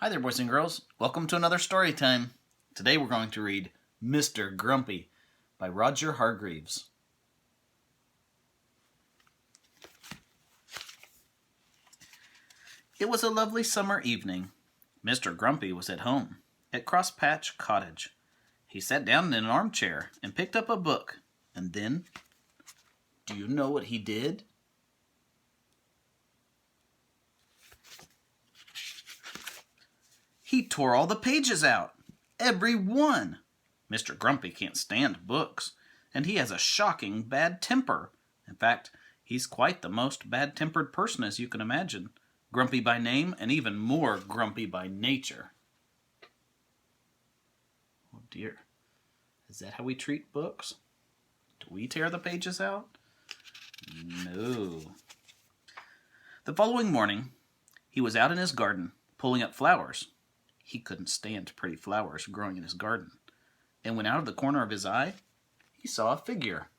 Hi there, boys and girls. Welcome to another story time. Today we're going to read Mr. Grumpy by Roger Hargreaves. It was a lovely summer evening. Mr. Grumpy was at home, at Crosspatch Cottage. He sat down in an armchair and picked up a book. And then, do you know what he did? He tore all the pages out. Every one. Mr. Grumpy can't stand books, and he has a shocking bad temper. In fact, he's quite the most bad-tempered person as you can imagine. Grumpy by name and even more grumpy by nature. Oh dear. Is that how we treat books? Do we tear the pages out? No. The following morning, he was out in his garden, pulling up flowers. He couldn't stand pretty flowers growing in his garden. And when out of the corner of his eye, he saw a figure.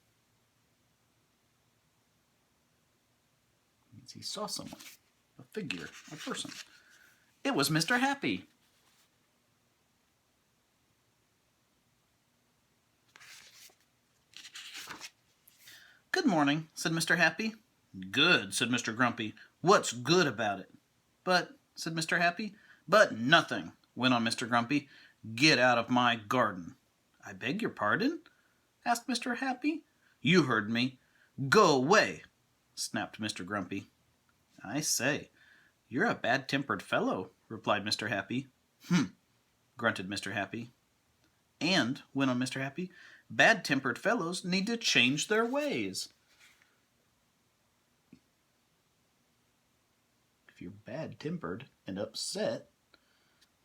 It means he saw someone, a figure, a person. It was Mr. Happy. Good morning, said Mr. Happy. Good, said Mr. Grumpy. What's good about it? But, said Mr. Happy. But nothing, went on Mr. Grumpy. Get out of my garden. I beg your pardon? Asked Mr. Happy. You heard me. Go away, snapped Mr. Grumpy. I say, you're a bad-tempered fellow, replied Mr. Happy. Grunted Mr. Happy. And, went on Mr. Happy, bad-tempered fellows need to change their ways. If you're bad-tempered and upset,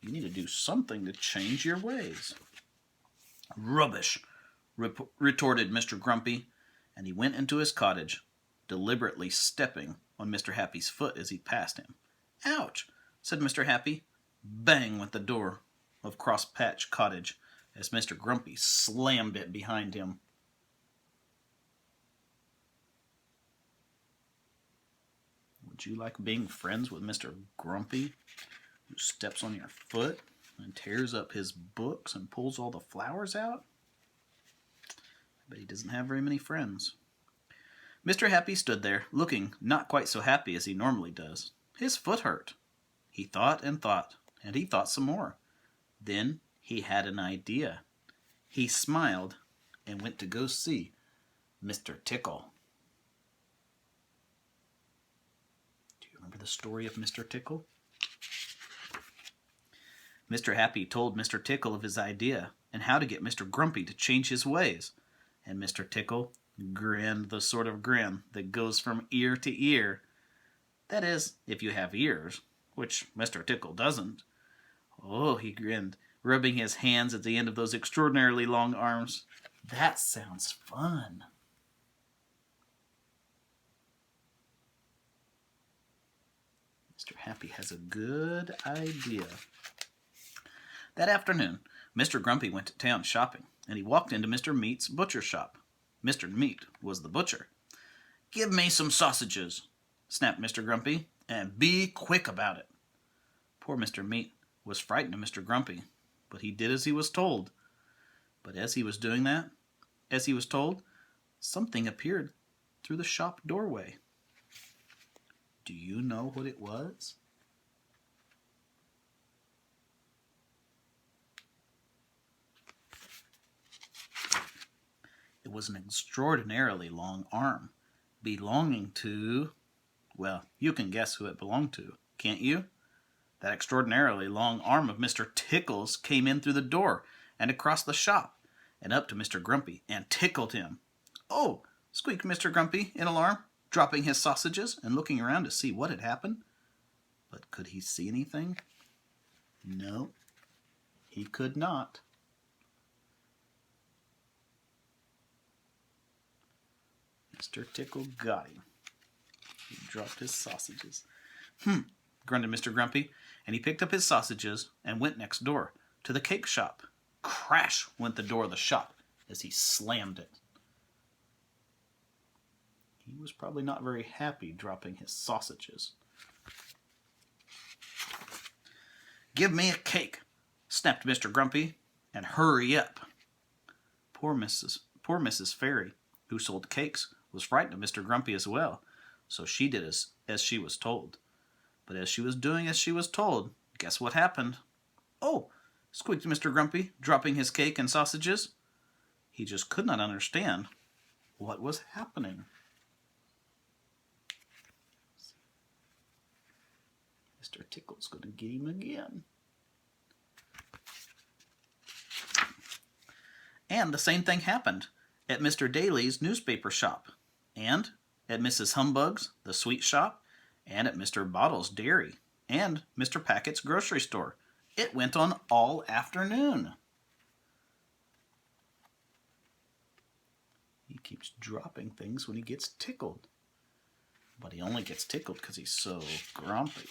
you need to do something to change your ways. Rubbish, retorted Mr. Grumpy, and he went into his cottage, deliberately stepping on Mr. Happy's foot as he passed him. Ouch, said Mr. Happy. Bang went the door of Crosspatch Cottage as Mr. Grumpy slammed it behind him. Would you like being friends with Mr. Grumpy, who steps on your foot and tears up his books and pulls all the flowers out? I bet he doesn't have very many friends. Mr. Happy stood there, looking not quite so happy as he normally does. His foot hurt. He thought and thought, and he thought some more. Then he had an idea. He smiled and went to go see Mr. Tickle. Do you remember the story of Mr. Tickle? Mr. Happy told Mr. Tickle of his idea and how to get Mr. Grumpy to change his ways. And Mr. Tickle grinned the sort of grin that goes from ear to ear. That is, if you have ears, which Mr. Tickle doesn't. Oh, he grinned, rubbing his hands at the end of those extraordinarily long arms. That sounds fun. Mr. Happy has a good idea. That afternoon, Mr. Grumpy went to town shopping, and he walked into Mr. Meat's butcher shop. Mr. Meat was the butcher. Give me some sausages, snapped Mr. Grumpy, and be quick about it. Poor Mr. Meat was frightened of Mr. Grumpy, but he did as he was told. But as he was doing that, as he was told, something appeared through the shop doorway. Do you know what it was? It was an extraordinarily long arm, belonging to, well, you can guess who it belonged to, can't you? That extraordinarily long arm of Mr. Tickle's came in through the door and across the shop and up to Mr. Grumpy and tickled him. Oh, squeaked Mr. Grumpy in alarm, dropping his sausages and looking around to see what had happened. But could he see anything? No, he could not. Mr. Tickle got him. He dropped his sausages. Grunted Mr. Grumpy, and he picked up his sausages and went next door to the cake shop. Crash went the door of the shop as he slammed it. He was probably not very happy dropping his sausages. Give me a cake, snapped Mr. Grumpy, and hurry up. Poor Mrs. Fairy, who sold cakes, was frightened of Mr. Grumpy as well, so she did as she was told. But as she was doing as she was told, guess what happened? "Oh!" squeaked Mr. Grumpy, dropping his cake and sausages. He just could not understand what was happening. Mr. Tickle's going to get him again. And the same thing happened at Mr. Daly's newspaper shop, and at Mrs. Humbug's, the sweet shop, and at Mr. Bottle's dairy, and Mr. Packet's grocery store. It went on all afternoon. He keeps dropping things when he gets tickled. But he only gets tickled because he's so grumpy.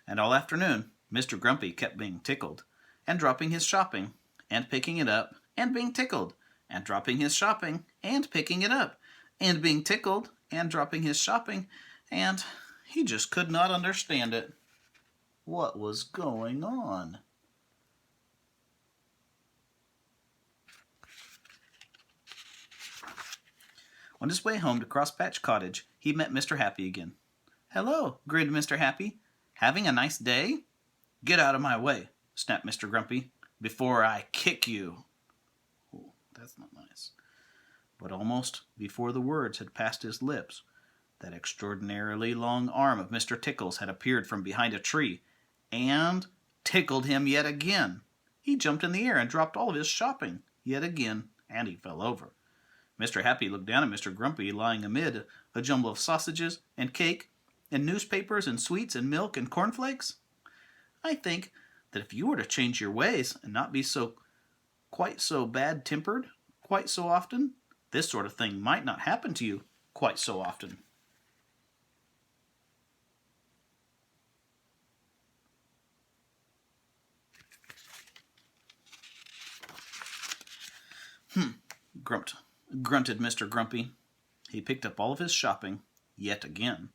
And all afternoon, Mr. Grumpy kept being tickled, and dropping his shopping, and picking it up, and being tickled, and dropping his shopping, and picking it up, and being tickled, and dropping his shopping, and he just could not understand it. What was going on? On his way home to Crosspatch Cottage, he met Mr. Happy again. "Hello," grinned Mr. Happy. "Having a nice day?" "Get out of my way," snapped Mr. Grumpy, "before I kick you." Oh, that's not nice. But almost before the words had passed his lips, that extraordinarily long arm of Mr. Tickle's had appeared from behind a tree and tickled him yet again. He jumped in the air and dropped all of his shopping yet again, and he fell over. Mr. Happy looked down at Mr. Grumpy lying amid a jumble of sausages and cake and newspapers and sweets and milk and cornflakes. "I think that if you were to change your ways and not be quite so bad-tempered quite so often, this sort of thing might not happen to you quite so often." Grunted Mr. Grumpy. He picked up all of his shopping, yet again,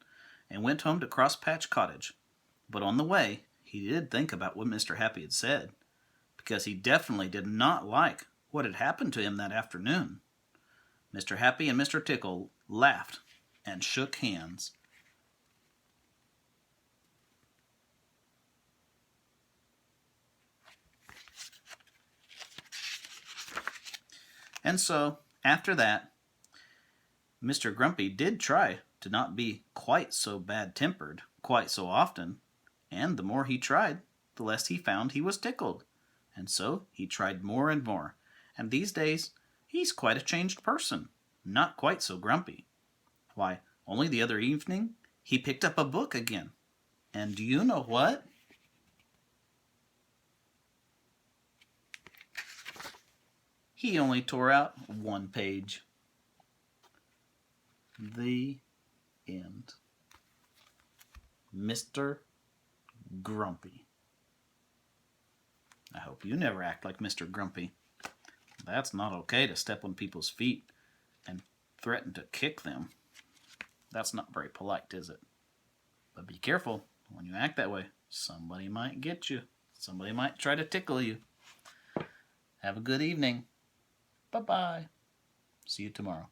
and went home to Crosspatch Cottage. But on the way, he did think about what Mr. Happy had said, because he definitely did not like what had happened to him that afternoon. Mr. Happy and Mr. Tickle laughed and shook hands. And so, after that, Mr. Grumpy did try to not be quite so bad-tempered quite so often, and the more he tried, the less he found he was tickled. And so he tried more and more, and these days he's quite a changed person, not quite so grumpy. Why, only the other evening he picked up a book again. And do you know what? He only tore out one page. The end. Mr. Grumpy. I hope you never act like Mr. Grumpy. That's not okay to step on people's feet and threaten to kick them. That's not very polite, is it? But be careful. When you act that way, somebody might get you. Somebody might try to tickle you. Have a good evening. Bye-bye. See you tomorrow.